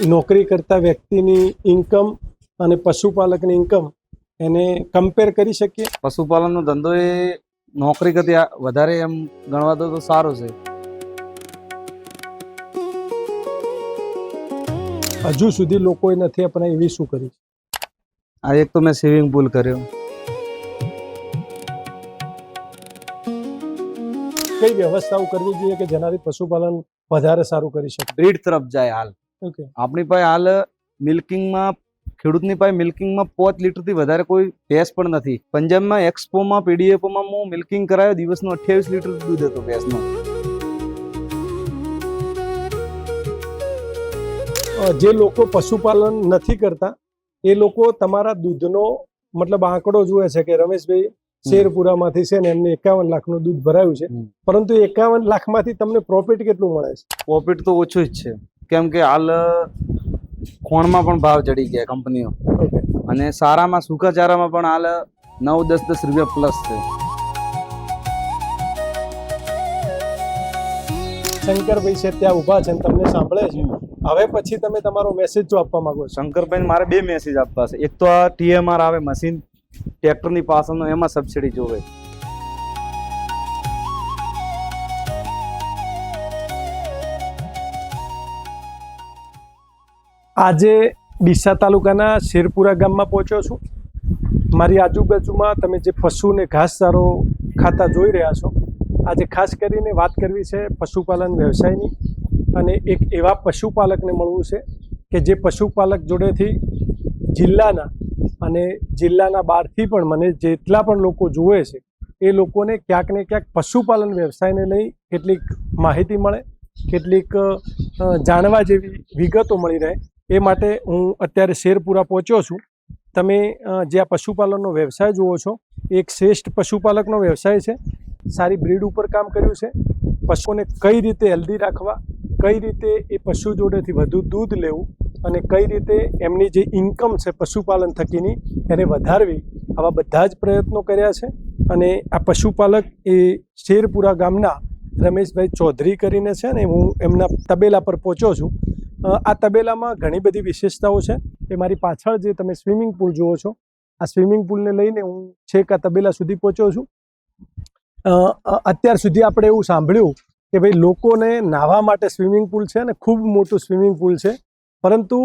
નોકરી કરતા વ્યક્તિની ઇન્કમ અને પશુપાલકની ઇન્કમ એને કમ્પેર કરી શકીએ? પશુપાલનનો ધંધો એ નોકરી કરતી વધારે એમ ગણવા દો તો સારો છે. હજુ સુધી લોકોએ નથી અપનાવી, એવી શું કરી? આ એક તો મેં સ્વિમિંગ પુલ કર્યો. કઈ વ્યવસ્થાઓ કરવી જોઈએ કે જેનાથી પશુપાલન વધારે સારું કરી શકે? બ્રીડ તરફ જાય. હાલ ઓકે, આપણી પાસે હાલ મિલ્કિંગમાં ખેડૂતની પાસે મિલ્કિંગમાં 5 લીટરથી વધારે કોઈ ભેંસ પણ નથી. પંજાબમાં એક્સપોમાં પીડીએફોમાં હું મિલ્કિંગ કરાયો, દિવસનું 28 લીટર દૂધ હતું ભેંસનું. જે લોકો પશુપાલન નથી કરતા એ લોકો તમારા દૂધનો મતલબ આંકડો જુએ છે કે રમેશભાઈ શેરપુરામાંથી છે ને એમને 51 લાખનું દૂધ ભરાયું છે, પરંતુ 51 લાખમાંથી તમને પ્રોફિટ કેટલું મળે છે? પ્રોફિટ તો ઓછું જ છે, કેમ કે હાલ ખોણમાં પણ ભાવ ચડી ગયા કંપનીઓ, ઓકે, અને સારામાં સૂકાચારામાં પણ હાલ 9-10 રૂપિયા પ્લસ છે. શંકરભાઈ છે ત્યાં ઊભા છે અને તમને સાંભળે છે. હવે પછી તમે તમારો મેસેજ જો આપવા માંગો છો? શંકરભાઈ મારે 2 મેસેજ આપવા છે. એક તો આ TMR આવે મશીન ટ્રેક્ટરની પાછળનો, એમાં સબસિડી જોવે. આજે ડીસા તાલુકાના શેરપુરા ગામમાં પહોંચ્યો છું. મારી આજુબાજુમાં તમે જે પશુને ઘાસચારો ખાતા જોઈ રહ્યા છો. આજે ખાસ કરીને વાત કરવી છે પશુપાલન વ્યવસાયની, અને એક એવા પશુપાલકને મળવું છે કે જે પશુપાલક જોડેથી જિલ્લાના અને જિલ્લાના બહારથી પણ મને જેટલા પણ લોકો જુએ છે એ લોકોને ક્યાંક ને ક્યાંક પશુપાલન વ્યવસાયને લઈ કેટલીક માહિતી મળે, કેટલીક જાણવા જેવી વિગતો મળી રહે, એ માટે હું અત્યારે શેરપુરા પહોંચ્યો છું. તમે જે આ પશુપાલનનો વ્યવસાય જુઓ છો એ એક શ્રેષ્ઠ પશુપાલકનો વ્યવસાય છે. સારી બ્રીડ ઉપર કામ કર્યું છે. પશુઓને કઈ રીતે હેલ્ધી રાખવા, કઈ રીતે એ પશુ જોડેથી વધુ દૂધ લેવું અને કઈ રીતે એમની જે ઇન્કમ છે પશુપાલન થકીની એને વધારવી, આવા બધા જ પ્રયત્નો કર્યા છે. અને આ પશુપાલક એ શેરપુરા ગામના રમેશભાઈ ચૌધરી કરીને છે ને, હું એમના તબેલા પર પહોંચ્યો છું. આ તબેલામાં ઘણી બધી વિશેષતાઓ છે. એ મારી પાછળ જે તમે સ્વિમિંગ પુલ જુઓ છો, આ સ્વિમિંગ પુલને લઈને હું છેક આ તબેલા સુધી પહોંચ્યો છું. અત્યાર સુધી આપણે એવું સાંભળ્યું કે ભાઈ લોકોને નાહવા માટે સ્વિમિંગ પુલ છે ને ખૂબ મોટું સ્વિમિંગ પુલ છે, પરંતુ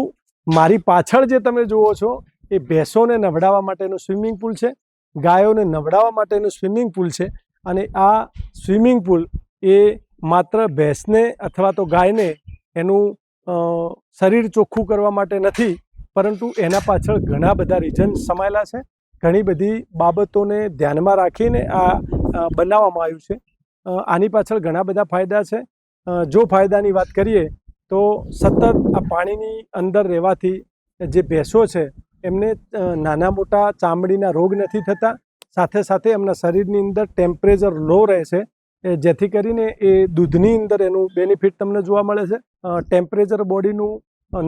મારી પાછળ જે તમે જુઓ છો એ ભેંસોને નવડાવવા માટેનું સ્વિમિંગ પુલ છે, ગાયોને નવડાવવા માટેનું સ્વિમિંગ પુલ છે. અને આ સ્વિમિંગ પુલ એ માત્ર ભેંસને અથવા તો ગાયને એનું શરીર ચોખ્ખું કરવા માટે નથી, પરંતુ એના પાછળ ઘણા બધા રીઝન સમાયેલા છે. ઘણી બધી બાબતોને ધ્યાનમાં રાખીને આ બનાવવામાં આવ્યું છે. આની પાછળ ઘણા બધા ફાયદા છે. જો ફાયદાની વાત કરીએ તો સતત આ પાણીની અંદર રહેવાથી જે ભેંસો છે એમને નાના મોટા ચામડીના રોગ નથી થતા. સાથે સાથે એમના શરીરની અંદર ટેમ્પરેચર લો રહે છે, જેથી કરીને એ દૂધની અંદર એનું બેનિફિટ તમને જોવા મળે છે. ટેમ્પરેચર બોડીનું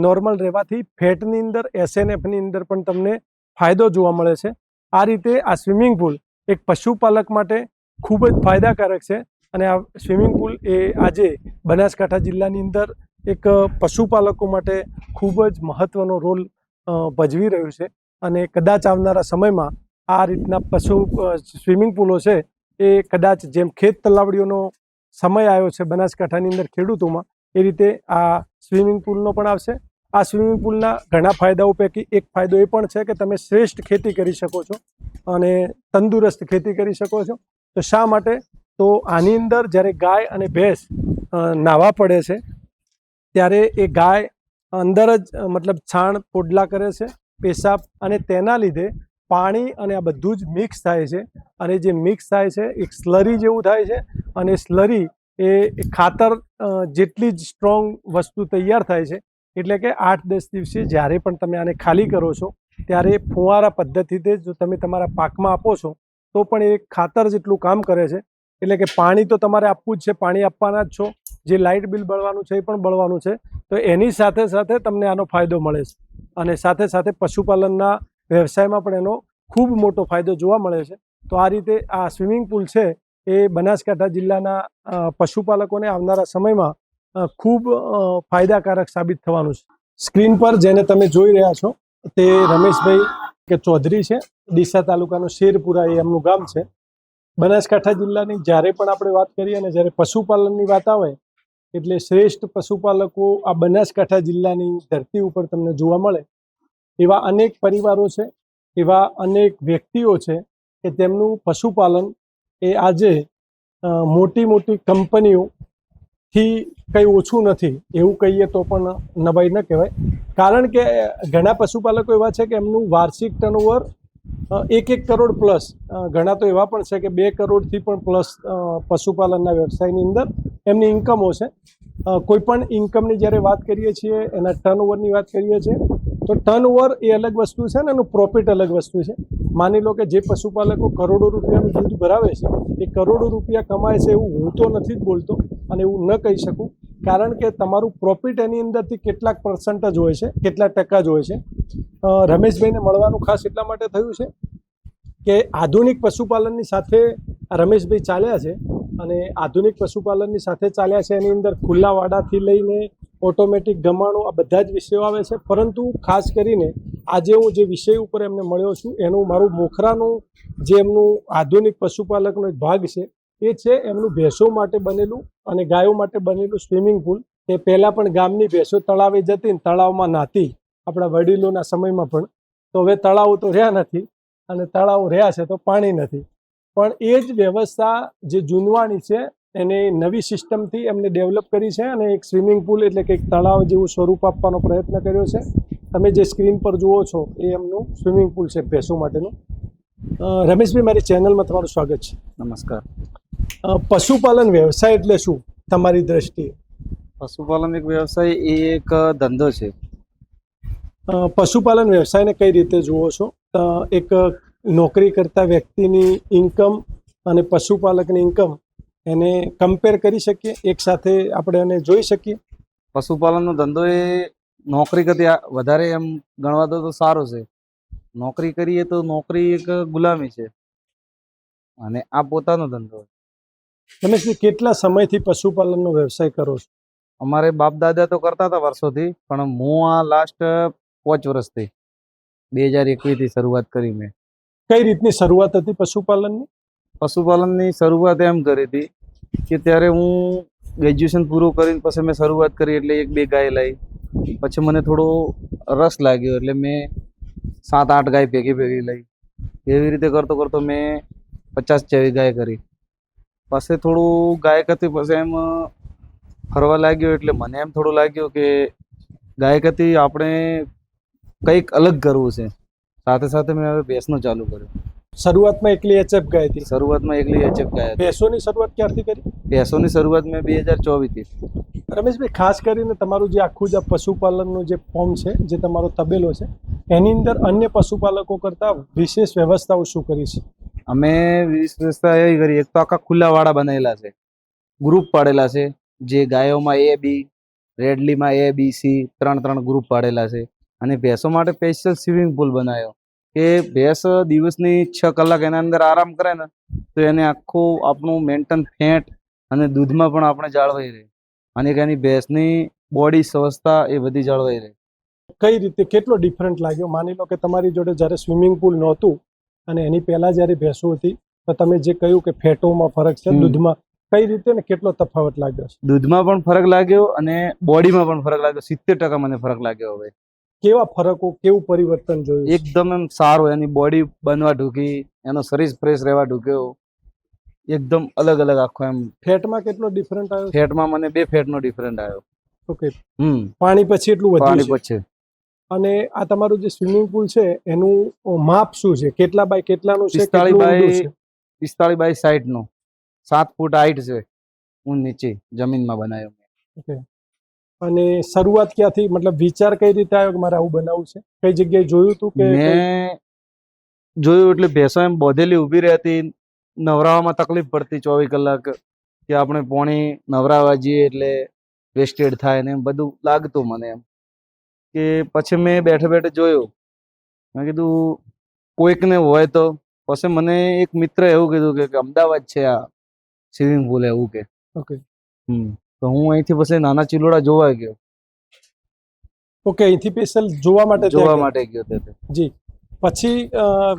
નોર્મલ રહેવાથી ફેટની અંદર, SNFની અંદર પણ તમને ફાયદો જોવા મળે છે. આ રીતે આ સ્વિમિંગ પુલ એક પશુપાલક માટે ખૂબ જ ફાયદાકારક છે. અને આ સ્વિમિંગ પુલ એ આજે બનાસકાંઠા જિલ્લાની અંદર એક પશુપાલકો માટે ખૂબ જ મહત્ત્વનો રોલ ભજવી રહ્યું છે. અને કદાચ આવનારા સમયમાં આ રીતના સ્વિમિંગ પુલો છે એ કદાચ જેમ ખેત તલાવડીઓનો સમય આવ્યો છે બનાસકાંઠાની અંદર ખેડૂતોમાં, એ રીતે આ સ્વિમિંગ પુલનો પણ આવશે. આ સ્વિમિંગ પુલના ઘણા ફાયદાઓ પૈકી એક ફાયદો એ પણ છે કે તમે શ્રેષ્ઠ ખેતી કરી શકો છો અને તંદુરસ્ત ખેતી કરી શકો છો. તો શા માટે? તો આની અંદર જ્યારે ગાય અને ભેંસ નાહવા પડે છે ત્યારે એ ગાય અંદર જ મતલબ છાણ પોડલા કરે છે, પેશાબ, અને તેના લીધે પાણી અને આ બધું જ મિક્સ થાય છે. અને જે મિક્સ થાય છે એક સ્લરી જેવું થાય છે. અને સ્લરી એ ખાતર જેટલી જ સ્ટ્રોંગ વસ્તુ તૈયાર થાય છે, એટલે કે 8-10 દિવસે જ્યારે પણ તમે આને ખાલી કરો છો ત્યારે ફુવારા પદ્ધતિથી જો તમે તમારા પાકમાં આપો છો તો પણ એ ખાતર જેટલું કામ કરે છે. એટલે કે પાણી તો તમારે આપવું જ છે, પાણી આપવાના જ છો. જે લાઇટ બિલ બળવાનું છે એ પણ બળવાનું છે. તો એની સાથે સાથે તમને આનો ફાયદો મળે છે. અને સાથે સાથે પશુપાલનના વ્યવસાયમાં પણ એનો ખૂબ મોટો ફાયદો જોવા મળે છે. તો આ રીતે આ સ્વિમિંગ પુલ છે એ બનાસકાંઠા જિલ્લાના પશુપાલકોને આવનારા સમયમાં ખૂબ ફાયદાકારક સાબિત થવાનું છે. સ્ક્રીન પર જેને તમે જોઈ રહ્યા છો તે રમેશભાઈ કે ચૌધરી છે. ડીસા તાલુકાનું શેરપુરા એ એમનું ગામ છે. બનાસકાંઠા જિલ્લાની જ્યારે પણ આપણે વાત કરીએ અને જ્યારે પશુપાલનની વાત આવે એટલે શ્રેષ્ઠ પશુપાલકો આ બનાસકાંઠા જિલ્લાની ધરતી ઉપર તમને જોવા મળે. એવા અનેક પરિવારો છે, એવા અનેક વ્યક્તિઓ છે કે તેમનું પશુપાલન એ આજે મોટી મોટી કંપનીઓથી કંઈ ઓછું નથી એવું કહીએ તો પણ નવાઈ ન કહેવાય. કારણ કે ઘણા પશુપાલકો એવા છે કે એમનું વાર્ષિક ટર્નઓવર 1 કરોડ પ્લસ, ઘણા તો એવા પણ છે કે 2 કરોડથી પણ પ્લસ પશુપાલનના વ્યવસાયની અંદર એમની ઇન્કમો છે. કોઈ પણ ઇન્કમની જ્યારે વાત કરીએ છીએ, એના ટર્નઓવરની વાત કરીએ છીએ તો ટર્નઓવર એ અલગ વસ્તુ છે ને એનું પ્રોફિટ અલગ વસ્તુ છે. માની લો કે જે પશુપાલકો કરોડો રૂપિયાનું દૂધ ભરાવે છે એ કરોડો રૂપિયા કમાય છે એવું હું તો નથી જ બોલતો અને એવું ન કહી શકું. કારણ કે તમારું પ્રોફિટ એની અંદરથી કેટલાક પર્સન્ટેજ હોય છે, કેટલા ટકા જ હોય છે. રમેશભાઈને મળવાનું ખાસ એટલા માટે થયું છે કે આધુનિક પશુપાલનની સાથે રમેશભાઈ ચાલ્યા છે અને આધુનિક પશુપાલનની સાથે ચાલ્યા છે એની અંદર ખુલ્લા વાડાથી લઈને ઓટોમેટિક ગમાણો આ બધા જ વિષયો આવે છે. પરંતુ ખાસ કરીને આજે હું જે વિષય ઉપર એમને મળ્યો છું એનું મારું મોખરાનું જે એમનું આધુનિક પશુપાલકનો એક ભાગ છે એ છે એમનું ભેંસો માટે બનેલું અને ગાયો માટે બનેલું સ્વિમિંગ પુલ. એ પહેલાં પણ ગામની ભેંસો તળાવે જતી ને તળાવમાં નાહતી આપણા વડીલોના સમયમાં પણ. તો હવે તળાવ તો રહ્યા નથી અને તળાવ રહ્યા છે તો પાણી નથી. પણ એ જ વ્યવસ્થા જે જૂનવાણી છે એને નવી સિસ્ટમથી એમને ડેવલપ કરી છે અને એક સ્વિમિંગ પુલ એટલે કે એક તળાવ જેવું સ્વરૂપ આપવાનો પ્રયત્ન કર્યો છે. તમે જે સ્ક્રીન પર જુઓ છો એ એમનું સ્વિમિંગ પુલ છે ભેંસો માટેનું. રમેશભાઈ, મારી ચેનલમાં તમારું સ્વાગત છે. નમસ્કાર. પશુપાલન વ્યવસાય એટલે શું તમારી દ્રષ્ટિએ? પશુપાલન એક વ્યવસાય એ એક ધંધો છે. પશુપાલન વ્યવસાયને કઈ રીતે જુઓ છો? એક નોકરી કરતા વ્યક્તિની ઇન્કમ અને પશુપાલકની ઇન્કમ એને કમ્પેર કરી શકીએ, એક સાથે આપણે એને જોઈ શકીએ? પશુપાલનનો ધંધો એ નોકરી કરતી વધારે એમ ગણવા દો તો સારો છે. નોકરી કરીએ તો નોકરી એક ગુલામી છે અને આ પોતાનો ધંધો. રમેશભાઈ, કેટલા સમયથી પશુપાલનનો વ્યવસાય કરો છો? અમારે બાપ દાદા તો કરતા હતા વર્ષોથી, પણ હું આ લાસ્ટ 5 વર્ષથી 2021થી શરૂઆત કરી મેં. કઈ રીતની શરૂઆત હતી પશુપાલનની? પશુપાલનની શરૂઆત એમ કરી હતી કે ત્યારે હું ગ્રેજ્યુએશન પૂરું કરીને પછી મેં શરૂઆત કરી એટલે 1-2 ગાય લાવી. પછી મને થોડો રસ લાગ્યો એટલે મેં 7-8 ગાય ભેગી લઈ. એવી રીતે કરતો કરતો મેં 50 જેવી ગાય કરી. પછી થોડું ગાય કરતી પછી એમ ફરવા લાગ્યો એટલે મને એમ થોડું લાગ્યું કે ગાય કરતી આપણે કંઈક અલગ કરવું છે. સાથે સાથે મેં હવે ભેંસનું ચાલુ કર્યું. શરૂઆતમાં એકલી એચએફ ગાય હતી? શરૂઆતમાં એકલી એચએફ ગાય હતી. ભેંસોની શરૂઆત ક્યારથી કરી? ભેંસોની શરૂઆત મેં 2024થી. રમેશભાઈ, ખાસ કરીને તમારું જે આખું જે પશુપાલનનું જે ફોર્મ છે, જે તમારો તબેલો છે, એની અંદર અન્ય પશુપાલકો કરતાં વિશેષ વ્યવસ્થાઓ શું કરી છે? અમે વ્યવસ્થા એવી કરી, એક તો આખા ખુલ્લા વાડા બનાવેલા છે, ગ્રુપ પાડેલા છે. જે ગાયોમાં A, B, રેડલીમાં A, B, C 3 group પાડેલા છે. અને ભેંસો માટે સ્પેશિયલ સ્વિમિંગ પુલ બનાવ્યો કે ભેંસ દિવસની 6 કલાક એના અંદર આરામ કરે ને તો એને આખું આપણું મેન્ટેન ફેટ અને દૂધમાં પણ આપણે જાળવાઈ રહે અને એની ભેંસની બોડી સ્વસ્થતા એ બધી જાળવાઈ રહે. કઈ રીતે, કેટલો ડિફરન્ટ લાગ્યો? માની લો કે તમારી જોડે જ્યારે સ્વિમિંગ પુલ નહોતું અને એની પહેલા જ્યારે ભેંસો હતી તો તમે જે કહ્યું કે ફેટોમાં ફરક છે, દૂધમાં, કઈ રીતે ને કેટલો તફાવત લાગ્યો છે? દૂધમાં પણ ફરક લાગ્યો અને બોડીમાં પણ ફરક લાગ્યો. 70% મને ફરક લાગ્યો. હવે કેવા ફરકો, કેવું પરિવર્તન જોયું? એકદમ એમ સારું. એની બોડી બનવા ઢૂકી, એનો શરીર ફ્રેશ રહેવા ઢૂક્યો. એકદમ અલગ આખો એમ. ફેટમાં કેટલો ડિફરન્ટ આવ્યો? ફેટમાં મને 2 ફેટનો ડિફરન્ટ આવ્યો. ઓકે. પાણી પછી એટલું વધ્યું? પાણી પછી. અને આ તમારું જે સ્વિમિંગ પુલ છે એનું માપ શું છે? કેટલા બાય કેટલાનું છે? 45 બાય 60 નું, 7 ફૂટ હાઈટ છે. હું નીચે જમીનમાં બનાવ્યો. ઓકે. અને શરૂઆત ક્યાંથી, મતલબ વિચાર કઈ રીતે આવ્યો કે મારે આવું બનાવવું છે? કઈ જગ્યાએ જોયું હતું કે? મેં જોયું એટલે ભેંસો એમ બોધેલી ઊભી રહેતી, નવરાવામાં તકલીફ પડતી 24 કલાક કે આપણે પોણી નવરાવા જઈએ એટલે વેસ્ટેડ થાય ને એમ બધું લાગતું મને. એમ કે પછી મેં બેઠે જોયું. મેં કીધું કોઈકને હોય તો. પછી મને એક મિત્ર એવું કીધું કે અમદાવાદ છે આ સ્વિમિંગ પુલ એવું કે. ઓકે. તો હું અહીંથી પછી નાના ચિલોડા જોવા ગયો. ઓકે, અહીંથી સ્પેશિયલ જોવા માટે ત્યાં જોવા ગયા. માટે ગયો હતો તે. જી. પછી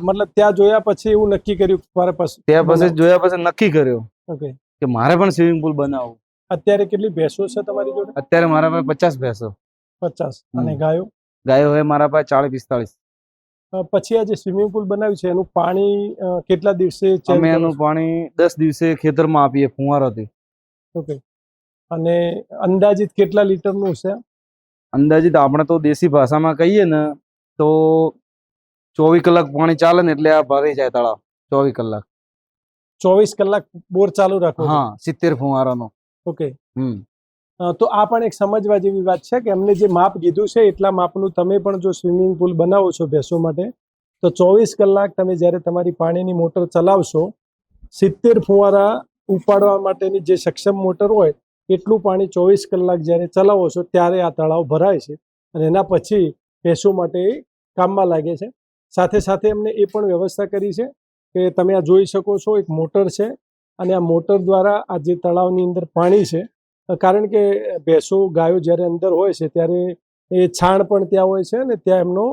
મતલબ ત્યાં જોયા પછી એવું નક્કી કર્યું કે મારે ત્યાં પછી જોયા પછી નક્કી કર્યો ઓકે. કે મારે પણ સ્વિમિંગ પુલ બનાવવું. અત્યારે કેટલી ભેંસો છે તમારી જોડે? અત્યારે મારા પાસે 50 ભેંસો. 50. અને હમ. ગાયો? ગાયો હોય મારા પાસે 40-45. પછી આ જે સ્વિમિંગ પુલ બનાવ્યું છે એનું પાણી કેટલા દિવસે ચેન્જ અમે કરો એનું છો? પાણી 10 દિવસે ખેતરમાં આપીએ ફુવારાથી. ઓકે. અને અંદાજિત કેટલા લીટરનું છે? અંદાજિત આપણે તો દેશી ભાષામાં કહીએ ને તો 24 કલાક પાણી ચાલે ને એટલે આ ભરાઈ જાય તળાવ. 24 કલાક. 24 કલાક બોર ચાલુ રાખો છો? હા, 70 ફુવારાનો. ઓકે. હમ. તો આ પણ એક સમજવા જેવી વાત છે કે એમને જે માપ કીધું છે એટલા માપનું તમે પણ જો સ્વિમિંગ પુલ બનાવો છો ભેંસો માટે તો 24 કલાક તમે જ્યારે તમારી પાણીની મોટર ચલાવશો 70 ફુવારા ઉપાડવા માટેની જે સક્ષમ મોટર હોય એટલું પાણી 24 કલાક જ્યારે ચલાવો છો ત્યારે આ તળાવ ભરાય છે અને એના પછી ભેંસો માટે એ કામમાં લાગે છે. સાથે સાથે એમને એ પણ વ્યવસ્થા કરી છે કે તમે આ જોઈ શકો છો એક મોટર છે અને આ મોટર દ્વારા આ જે તળાવની અંદર પાણી છે કારણ કે ભેંસો ગાયો જ્યારે અંદર હોય છે ત્યારે એ છાણ પણ ત્યાં હોય છે અને ત્યાં એમનો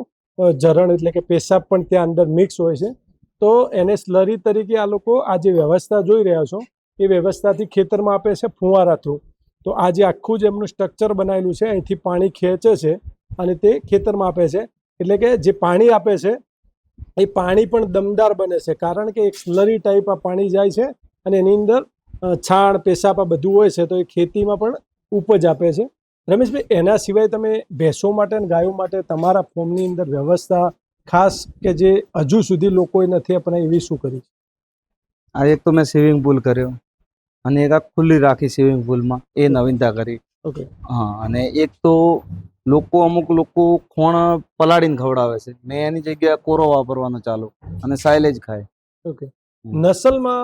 ઝરણ એટલે કે પેશાબ પણ ત્યાં અંદર મિક્સ હોય છે. તો એને સ્લરી તરીકે આ લોકો આ જે વ્યવસ્થા જોઈ રહ્યા છો એ વ્યવસ્થાથી ખેતરમાં આપે છે ફુવારા થ્રુ. તો આ જે આખું જ એમનું સ્ટ્રક્ચર બનાવેલું છે અહીંથી પાણી ખેંચે છે અને તે ખેતરમાં આપે છે. એટલે કે જે પાણી આપે છે એ પાણી પણ દમદાર બને છે કારણ કે એક સ્લરી ટાઈપ આ પાણી જાય છે અને એની અંદર છાણ પેશાબ આ બધું હોય છે તો એ ખેતીમાં પણ ઉપજ આપે છે. રમેશભાઈ, એના સિવાય તમે ભેંસો માટે અને ગાયો માટે તમારા ફોર્મની અંદર વ્યવસ્થા ખાસ કે જે હજુ સુધી લોકોએ નથી અપનાવી એવી શું કરી? આ એક તો મેં સ્વિમિંગ પુલ કર્યો અને એક આ ખુલ્લી રાખી સ્વિમિંગ પુલમાં એ નવીનતા કરી. ઓકે. હા, અને એક તો અમુક લોકો ખોણ પલાળીને ખવડાવે છે. મેં એની જગ્યાએ કોરો વાપરવાનો ચાલુ અને સાયલેજ ખાય. ઓકે. નસલમાં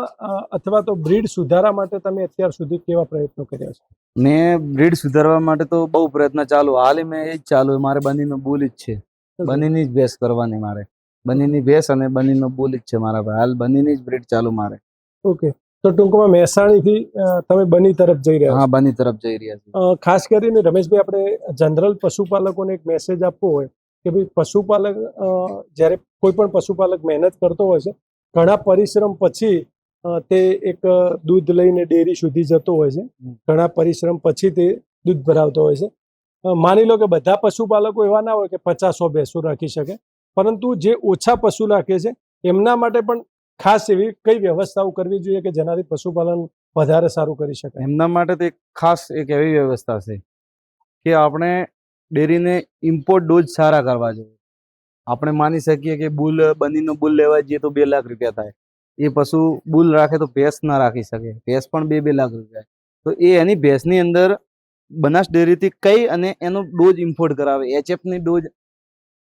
અથવા તો બ્રીડ સુધારા માટે તમે અત્યાર સુધી કેવા પ્રયત્નો કર્યા છે? મેં બ્રીડ સુધારવા માટે તો બહુ પ્રયત્ન ચાલુ. હાલ મેં એ જ ચાલુ. મારે બનીનો બુલ જ છે. બનીની જ ભેંસ કરવાની મારે. બનીની ભેંસ અને બનીનો બુલ જ છે મારા ભાઈ. હાલ બનીની જ બ્રીડ ચાલુ મારે. ઓકે. તો ટૂંકમાં મહેસાણીથી તમે બની તરફ જઈ રહ્યા છો? હા, બની તરફ જઈ રહ્યા છે. ખાસ કરીને રમેશભાઈ આપણે જનરલ પશુપાલકોને એક મેસેજ આપવો હોય કે ભાઈ પશુપાલક જ્યારે કોઈ પણ પશુપાલક મહેનત કરતો હોય છે ઘણા પરિશ્રમ પછી તે એક દૂધ લઈને ડેરી સુધી જતો હોય છે. ઘણા પરિશ્રમ પછી તે દૂધ ભરાવતો હોય છે. માની લો કે બધા પશુપાલકો એવા ના હોય કે 50-100 ભેંસો રાખી શકે, પરંતુ જે ઓછા પશુ રાખે છે એમના માટે પણ ખાસ એવી કઈ વ્યવસ્થાઓ કરવી જોઈએ કે જેનાથી પશુપાલન વધારે સારું કરી શકાય? એમના માટે તો ખાસ એક એવી વ્યવસ્થા છે કે આપણે ડેરીને ઇમ્પોર્ટ ડોઝ સારા કરવા જોઈએ. આપણે માની શકીએ કે બનીનો બુલ લેવા જઈએ તો 2 લાખ રૂપિયા થાય. એ પશુ બુલ રાખે તો ભેંસ ના રાખી શકે. ભેંસ પણ 2 લાખ રૂપિયા. તો એ એની ભેંસની અંદર બનાસ ડેરીથી કઈ અને એનો ડોઝ ઇમ્પોર્ટ કરાવે. HFની ડોઝ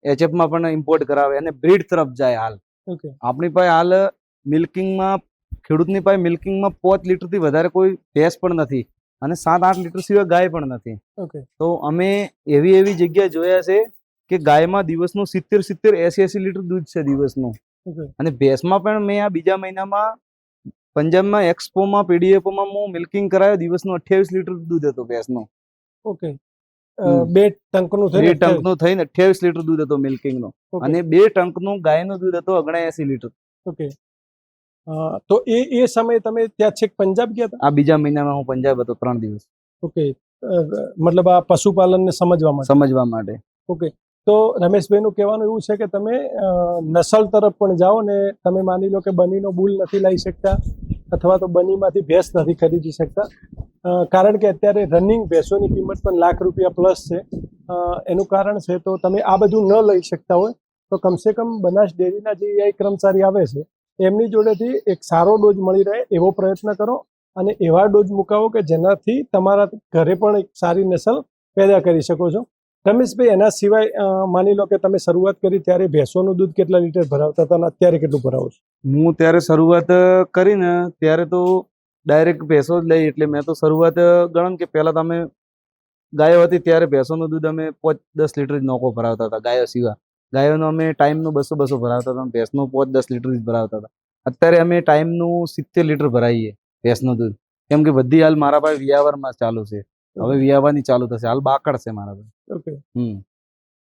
HFમાં પણ ઇમ્પોર્ટ કરાવે અને બ્રીડ તરફ જાય. હાલ ઓકે. આપણી પાસે હાલ મિલ્કિંગમાં ખેડૂતની પાસે મિલ્કિંગમાં 5 લીટરથી વધારે કોઈ ભેંસ પણ નથી અને 7-8 લીટર સિવાય ગાય પણ નથી. ઓકે. તો અમે એવી જગ્યા જોયા છે કે ગાયમાં દિવસનું 70-80 લીટર દૂધ છે દિવસનું. ઓકે. અને ભેંસમાં પણ મેં આ બીજા મહિનામાં પંજાબમાં એક્સપોમાં પીડીએફમાં હું મિલ્કિંગ કરાયો. દિવસનું 28 લીટર દૂધ હતું ભેંસનું. ઓકે. 2 ટંકનું થઈને 2 ટંકનું થઈને 28 લીટર દૂધ હતો મિલ્કિંગનું અને 2 ટંકનું ગાયનું દૂધ હતો 79 લીટર. ઓકે. તો એ સમયે તમે ત્યાં છેક પંજાબ ગયા હતા? આ બીજા મહિનામાં હું પંજાબ હતો 3 દિવસ. ઓકે. મતલબ આ પશુપાલનને સમજવા માટે. ઓકે. તો રમેશભાઈનું કહેવાનું એવું છે કે તમે નસલ તરફ પણ જાઓ ને તમે માની લો કે બનીનો બુલ નથી લઈ શકતા અથવા તો બનીમાંથી ભેંસ નથી ખરીદી શકતા કારણ કે અત્યારે રનિંગ ભેંસોની કિંમત પણ લાખ રૂપિયા પ્લસ છે. એનું કારણ છે તો તમે આ બધું ન લઈ શકતા હોય તો કમસે કમ બનાસ ડેરીના જે AI કર્મચારી આવે છે એમની જોડેથી એક સારો ડોઝ મળી રહે એવો પ્રયત્ન કરો અને એવા ડોઝ મુકાવો કે જેનાથી તમારા ઘરે પણ એક સારી નસલ પેદા કરી શકો છો. રમેશભાઈ, એના સિવાય માની લો કે તમે શરૂઆત કરી ત્યારે ભેંસોનું દૂધ કેટલા લીટર ભરાવતા હતા અને અત્યારે કેટલું ભરાવો છો? હું ત્યારે શરૂઆત કરીને ત્યારે તો ડાયરેક્ટ ભેંસો જ લઈ. એટલે મેં તો શરૂઆત ગણો કે પહેલા તમે ગાયો હતી ત્યારે ભેંસોનું દૂધ અમે 5-10 લીટર જ નોકો ભરાવતા હતા. ગાયો સિવાય ગાયોનો અમે ટાઈમનું 200 ભરાવતા હતા. ભેંસનું 5-10 લીટર જ ભરાવતા હતા. અત્યારે અમે ટાઈમનું 70 લીટર ભરાઈએ ભેંસનું દૂધ. કેમ કે બધી હાલ મારા પાસે વિયાવરમાં ચાલુ છે. હવે વિયાવાની ચાલુ થશે. હાલ બાકડ છે મારા પાસે. ઓકે.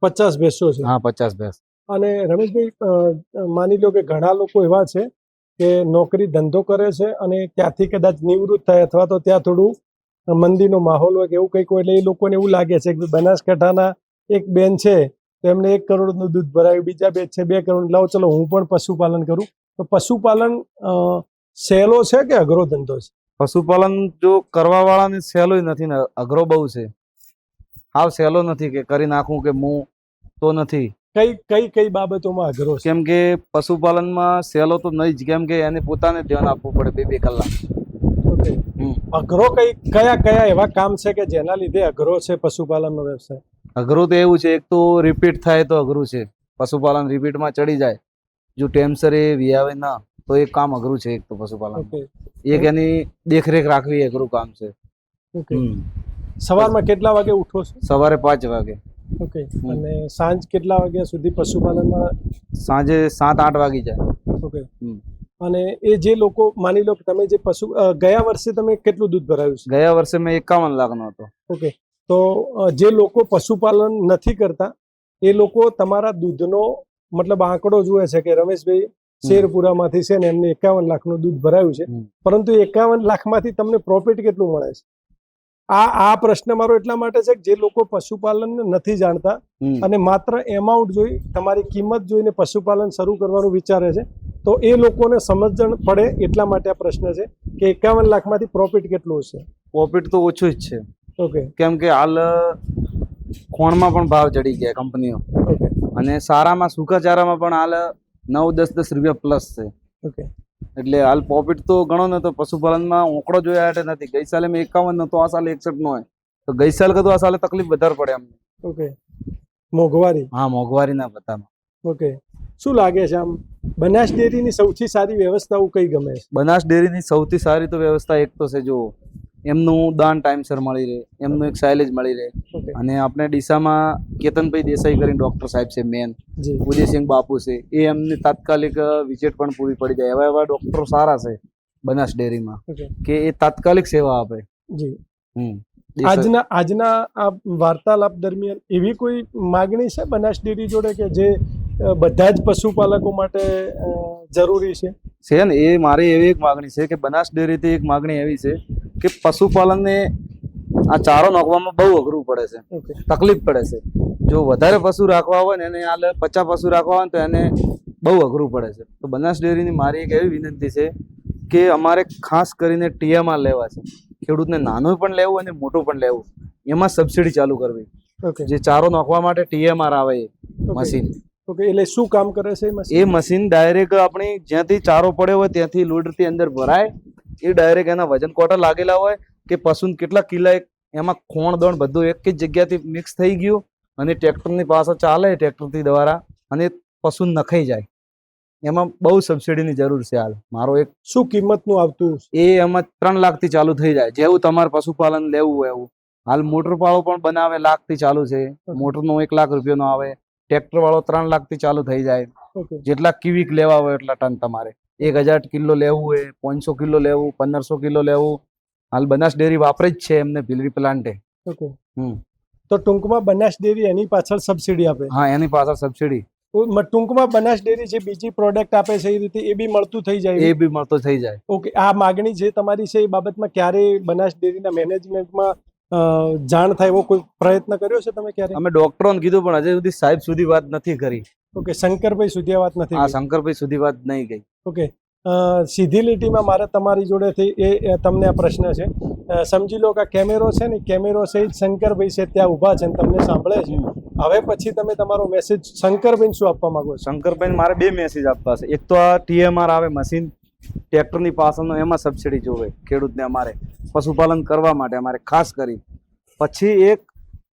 50 ભેંસો છે. હા 50 ભેંસ. અને રમેશભાઈ, માની લો કે ઘણા લોકો એવા છે કે નોકરી ધંધો કરે છે અને ત્યાંથી કદાચ નિવૃત્ત થાય અથવા તો ત્યાં થોડું મંદીનો માહોલ હોય કે એવું કંઈક હોય, એટલે એ લોકોને એવું લાગે છે કે બનાસકાંઠાના એક બેન છે તો એમને 1 કરોડનું દૂધ ભરાયું, બીજા બે છે 2 કરોડ, લાવો ચલો હું પણ પશુપાલન કરું. તો પશુપાલન સહેલો છે કે અઘરો ધંધો છે? પશુપાલન જો કરવા વાળાને સહેલો નથી ને અઘરો બહુ છે. હાવ સહેલો નથી કે કરી નાખું કે હું તો નથી. કઈ બાબતોમાં અઘરો છે? કેમ કે પશુપાલનમાં સહેલો તો નહીં જ, કેમ કે એને પોતાને ધ્યાન આપવું પડે 2-2 કલાક. ઓકે. અઘરો કયા એવા કામ છે કે જેના લીધે અઘરો છે પશુપાલનનો વ્યવસાય? અઘરું તો એવું છે, એક તો રિપીટ થાય તો અઘરું છે. પશુપાલન રિપીટમાં ચડી જાય, જો ટાઈમસર એ વિયાવે ના તો એ કામ અઘરું છે. એક તો પશુપાલન, ઓકે. એક એની દેખરેખ રાખવી અઘરું કામ છે. ઓકે. સવારમાં કેટલા વાગે ઉઠો છો? સવારે 5 વાગે. ઓકે. અને સાંજ કેટલા વાગ્યા સુધી પશુપાલનમાં? સાંજે 7-8 વાગી જાય. ઓકે. અને એ જે લોકો, માની લો કે તમે જે ગયા વર્ષે તમે કેટલું દૂધ ભરાયું છે? ગયા વર્ષે મેં 51 લાખનો હતો. ઓકે. તો જે લોકો પશુપાલન નથી કરતા એ લોકો તમારા દૂધનો મતલબ આંકડો જુએ છે કે રમેશભાઈ શેરપુરામાંથી છે ને એમને 51 લાખનું દૂધ ભરાયું છે, પરંતુ 51 લાખમાંથી તમને પ્રોફિટ કેટલું મળે છે? આ પ્રશ્ન મારો એટલા માટે છે કે જે લોકો પશુપાલન નથી જાણતા અને માત્ર એમાઉન્ટ જોઈ, તમારી કિંમત જોઈને પશુપાલન શરૂ કરવાનું વિચારે છે, તો એ લોકોને સમજણ પડે એટલા માટે આ પ્રશ્ન છે કે 51 લાખમાંથી પ્રોફિટ કેટલું હશે? પ્રોફિટ તો ઓછું જ છે. ઓકે. કેમ કે હાલ ખોણમાં પણ ભાવ ચડી ગયા કંપનીઓ, ઓકે. અને સારામાં સુકાચારામાં પણ હાલ 9-10 રૂપિયા પ્લસ છે. ઓકે. એટલે હાલ પ્રોફિટ તો ગણો ને તો પશુપાલનમાં ઓંકડો જોયા એટલે નથી. ગઈ સાલે મેં 51 નતો, આ સાલે 61 નો હોય, તો ગઈ સાલ કરતો આ સાલે તકલીફ વધારે પડે અમને. ઓકે. મોંઘવારી? હા, મોંઘવારીના બધામાં. ઓકે. શું લાગે છે આમ બનાસ ડેરીની સૌથી સારી વ્યવસ્થાઓ કઈ ગમે છે? બનાસ ડેરીની સૌથી સારી તો વ્યવસ્થા એક તો છે, જો એમનું દાન ટાઈમસર મળી રહે, એમનું એક સાયલેજ મળી રહે. અને આપણે ડીસામાં કેતનભાઈ દેસાઈ કરીને ડોક્ટર સાહેબ છે મેન, ઉદયસિંહ બાપુ છે, એ એમની તાત્કાલિક વિઝિટ પણ પૂરી પડી જાય. એવા ડોક્ટરો સારા છે બનાસ ડેરીમાં કે એ તાત્કાલિક સેવા આપે. આજના આ વાર્તાલાપ દરમિયાન એવી કોઈ માગણી છે બનાસ ડેરી જોડે કે જે બધા જ પશુપાલકો માટે જરૂરી છે? છે ને, એ મારી એવી એક માગણી છે કે બનાસ ડેરીથી એક માગણી એવી છે કે પશુપાલનને આ ચારો નાખવામાં બહુ અઘરું પડે છે, તકલીફ પડે છે. જો વધારે પશુ રાખવા હોય ને, એને હાલ 50 પશુ રાખવા હોય તો એને બહુ અઘરું પડે છે. તો બનાસ ડેરીની મારી એક એવી વિનંતી છે કે અમારે ખાસ કરીને ટીએમઆર લેવા છે. ખેડૂતને નાનું પણ લેવું અને મોટું પણ લેવું, એમાં સબસિડી ચાલુ કરવી. જે ચારો નાખવા માટે ટીએમઆર આવે એ મશીન. ઓકે. એટલે શું કામ કરે છે એ મશીન? ડાયરેક્ટ આપણી જ્યાંથી ચારો પડ્યો હોય ત્યાંથી લોડરથી અંદર ભરાય, એ ડાયરેક્ટ એના વજન કોટા લાગેલા હોય કે પશુને કેટલા કિલા, એમાં ખોણ દોણ બધું એક જ જગ્યાથી મિક્સ થઈ ગયું અને ટ્રેક્ટરની પાસે ચાલે, ટ્રેક્ટરથી દ્વારા, અને પશુને નખાઈ જાય. એમાં બહુ સબસિડીની જરૂર છે હાલ. મારો એક શું કિંમતનું આવતું? એ એમાં 3 લાખથી ચાલુ થઈ જાય, જેવું તમારે પશુપાલન લેવું હોય એવું. હાલ મોટર વાળો પણ બનાવે, લાખથી ચાલુ છે. મોટરનો 1 લાખ રૂપિયાનો આવે, ટ્રેક્ટર વાળો 3 લાખથી ચાલુ થઈ જાય. જેટલા ક્યુબિક લેવા હોય એટલા ટન તમારે. 1000 કિલો લેવું હોય, 500 કિલો લેવું, 1500 કિલો લેવું. હાલ બનાસ ડેરી વાપરે જ છે એમને ભીલડી પ્લાન્ટે. ઓકે. તો ટૂંકમાં બનાસ ડેરી એની પાછળ સબસિડી આપે? હા, એની પાછળ સબસિડી. ટૂંકમાં બનાસ ડેરી જે બીજી પ્રોડક્ટ આપે છે એ રીતે એ બી મળતું થઈ જાય? એ બી મળતો થઈ જાય. ઓકે. આ માગણી જે તમારી છે એ બાબતમાં ક્યારે બનાસ ડેરીના મેનેજમેન્ટમાં જાણ થાય એવો કોઈ પ્રયત્ન કર્યો છે તમે ક્યારે? અમે ડોક્ટરોને કીધું પણ હજુ સુધી સાહેબ સુધી વાત નથી કરી. ઓકે. શંકરભાઈ સુધી વાત નથી? હા, શંકરભાઈ સુધી વાત નહીં ગઈ. ઓકે. સીધી લીટીમાં મારે તમારી જોડેથી એ તમને આ પ્રશ્ન છે. સમજી લો કે આ કેમેરો છે ને, કેમેરો સહિત શંકરભાઈ છે ત્યાં ઊભા છે ને તમને સાંભળે છે. હવે પછી તમે તમારો મેસેજ શંકરભાઈને શું આપવા માંગો છો? શંકરભાઈને મારે 2 મેસેજ આપવા છે. એક તો આ ટીએમઆર આવે મશીન ટ્રેક્ટરની પાછળનો, એમાં સબસિડી જોવે ખેડૂતને અમારે પશુપાલન કરવા માટે, અમારે ખાસ કરી. પછી એક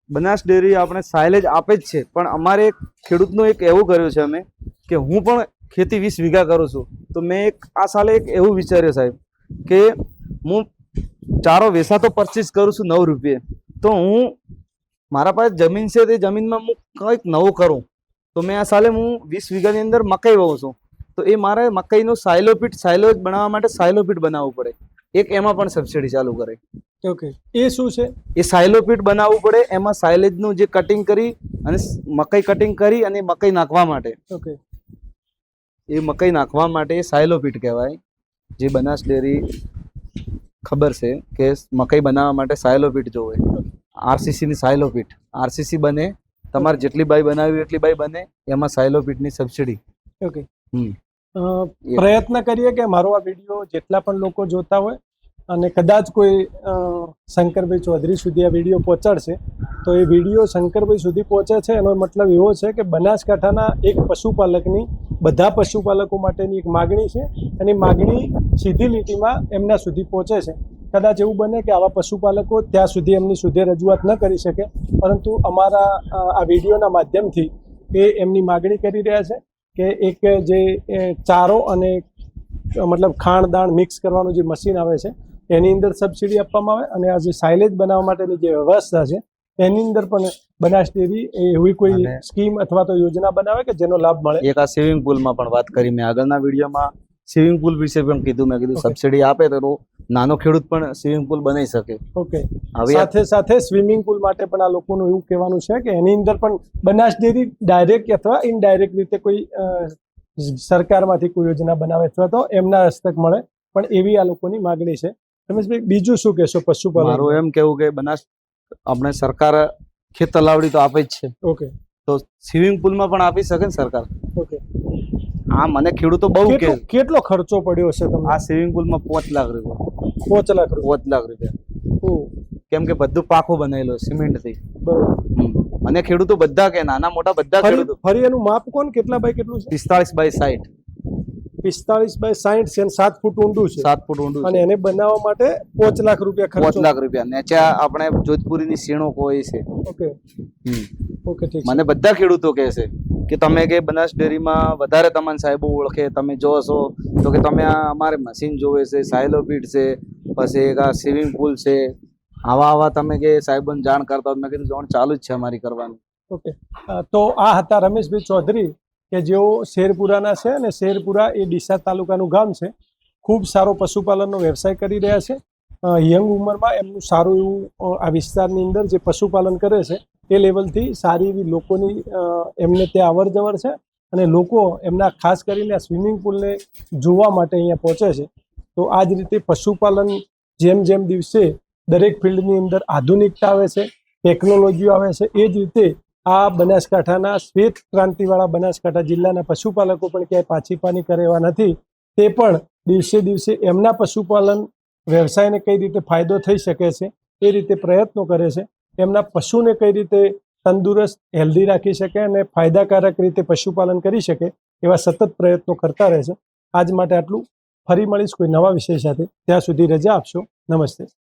બનાસ ડેરી આપણે સાયલેજ આપે જ છે, પણ અમારે એક ખેડૂતનું એક એવું કર્યું છે અમે કે હું પણ ખેતી 20 વીઘા કરું છું, તો મેં એક આ સાલે એક એવું વિચાર્યું સાહેબ કે હું ચારો વેચાતો પરચેસ કરું છું 9 રૂપિયે, તો હું મારા પાસે જમીન છે તે જમીનમાં હું કંઈક નવું કરું. તો મેં આ સાલે હું 20 વીઘાની અંદર મકાઈ વાવું છું, તો એ મારે મકાઈનો સાયલો બનાવવા માટે સાયલો પીટ બનાવવું પડે. એક એમાં પણ સબસિડી ચાલુ કરે. ઓકે, એ શું છે? એ સાયલો પીટ બનાવવું પડે. એમાં સાયલેજનું જે કટિંગ કરી અને મકાઈ કટિંગ કરી અને મકાઈ નાખવા માટે, ઓકે, એ મકાઈ નાખવા માટે એ સાયલો પીટ કહેવાય. જે બનાસ ડેરી ખબર છે કે મકાઈ બનાવવા માટે સાયલો પીટ જોવે. આરસીસી ની સાયલો પીટ, આરસીસી બને તમારે જેટલી બાય બનાવી એટલી બાય બને, એમાં સાયલો પીટની સબસિડી. ઓકે. હમ. પ્રયત્ન કરીએ કે મારો આ વિડીયો જેટલા પણ લોકો જોતા હોય અને કદાચ કોઈ શંકરભાઈ ચૌધરી સુધી આ વિડીયો પહોંચાડશે, તો એ વિડીયો શંકરભાઈ સુધી પહોંચે છે એનો મતલબ એવો છે કે બનાસકાંઠાના એક પશુપાલકની બધા પશુપાલકો માટેની એક માગણી છે અને માગણી સીધી લીટીમાં એમના સુધી પહોંચે છે. કદાચ એવું બને કે આવા પશુપાલકો ત્યાં સુધી એમની સુધી રજૂઆત ન કરી શકે, પરંતુ અમારા આ વિડીયોના માધ્યમથી એ એમની માગણી કરી રહ્યા છે કે એક જે ચારો અને મતલબ ખાણ દાણ મિક્સ કરવાનું જે મશીન આવે છે એની અંદર સબસિડી આપવામાં આવે અને આ જે સાયલેજ બનાવવા માટેની જે વ્યવસ્થા છે એની અંદર પણ બનાસ ડેરી એવી કોઈ સ્કીમ અથવા તો યોજના બનાવે કે જેનો લાભ મળે. એક આ સ્વિમિંગ પુલમાં પણ વાત કરી મેં આગળના વિડીયોમાં. સ્વિમિંગ પુલ વિશે પણ કીધું. મેં કીધું સબસિડી આપે તો નાનો ખેડૂત પણ સ્વિમિંગ પુલ બનાવી શકે. ઓકે. હવે સાથે સાથે સ્વિમિંગ પુલ માટે પણ આ લોકોનું એવું કહેવાનું છે કે એની અંદર પણ બનાસ ડેરી ડાયરેક્ટ અથવા ઇનડાયરેક્ટ રીતે કોઈ સરકારમાંથી કોઈ યોજના બનાવે અથવા તો એમના હસ્તક મળે, પણ એવી આ લોકોની માગણી છે. રમેશભાઈ, બીજું શું કહેશો પશુપાલન? મારું એમ કેવું કે બનાસ આપણે સરકાર ખેત તલાવડી તો આપે જ છે, ઓકે, તો સ્વિમિંગ પુલમાં પણ આપી શકે ને સરકાર. ઓકે. હા, મને ખેડૂતો બહુ કે કેટલો ખર્ચો પડ્યો છે તમને આ સ્વિમિંગ પુલમાં 5 લાખ રૂપિયા. 5 લાખ રૂપિયા? 5 લાખ રૂપિયા. ઓહ, કેમ કે બધું પાકું બનાવેલું સિમેન્ટ થી. બરોબર. મને ખેડૂતો બધા કે નાના મોટા બધા ખેડૂતો. ફરી એનું માપ કોણ કેટલા બાય કેટલું છે? 45 બાય 60. 45 બાય 60 છે, 7 ફૂટ ઊંડું છે. 7 ફૂટ ઊંડું અને એને બનાવવા માટે 5 લાખ રૂપિયા ખર્ચો. 5 લાખ રૂપિયા. નેચા આપણે જોધપુરીની સીણો કોઈ છે. ઓકે, ઓકે, ઠીક છે. મને બધા ખેડૂતો કહે છે કે તમે કે બનાસ ડેરીમાં વધારે તમને સાહેબો ઓળખે, તમે જો છો તો કે તમે આ અમારે મશીન જોવે છે, સાયલો પીટ છે, પછી એક આ સ્વિમિંગ પુલ છે, આવા તમે કે સાહેબોને જાણ કરતા. મેં કીધું જાણ ચાલુ જ છે અમારી કરવાનું. ઓકે. તો આ હતા રમેશભાઈ ચૌધરી કે જેઓ શેરપુરાના છે અને શેરપુરા એ ડીસા તાલુકાનું ગામ છે. ખૂબ સારો પશુપાલનનો વ્યવસાય કરી રહ્યા છે. યંગ ઉંમરમાં એમનું સારું એવું આ વિસ્તારની અંદર જે પશુપાલન કરે છે એ લેવલથી સારી એવી લોકોની એમને ત્યાં અવર જવર છે અને લોકો એમના ખાસ કરીને આ સ્વિમિંગ પુલને જોવા માટે અહીંયા પહોંચે છે. તો આ જ રીતે પશુપાલન જેમ જેમ દિવસે દરેક ફિલ્ડની અંદર આધુનિકતા આવે છે, ટેકનોલોજીઓ આવે છે, એ જ રીતે આ બનાસકાંઠાના શ્વેત ક્રાંતિવાળા બનાસકાંઠા જિલ્લાના પશુપાલકો પણ ક્યાંય પાછી પાની કરે એવા નથી. તે પણ દિવસે દિવસે એમના પશુપાલન વ્યવસાયને કઈ રીતે ફાયદો થઈ શકે છે એ રીતે પ્રયત્નો કરે છે. એમના પશુને કઈ રીતે તંદુરસ્ત હેલ્ધી રાખી શકે અને ફાયદાકારક રીતે પશુપાલન કરી શકે એવા સતત પ્રયત્નો કરતા રહે છે. આજ માટે આટલું. ફરી મળીશ કોઈ નવા વિષય સાથે. ત્યાં સુધી રજા આપશો. નમસ્તે.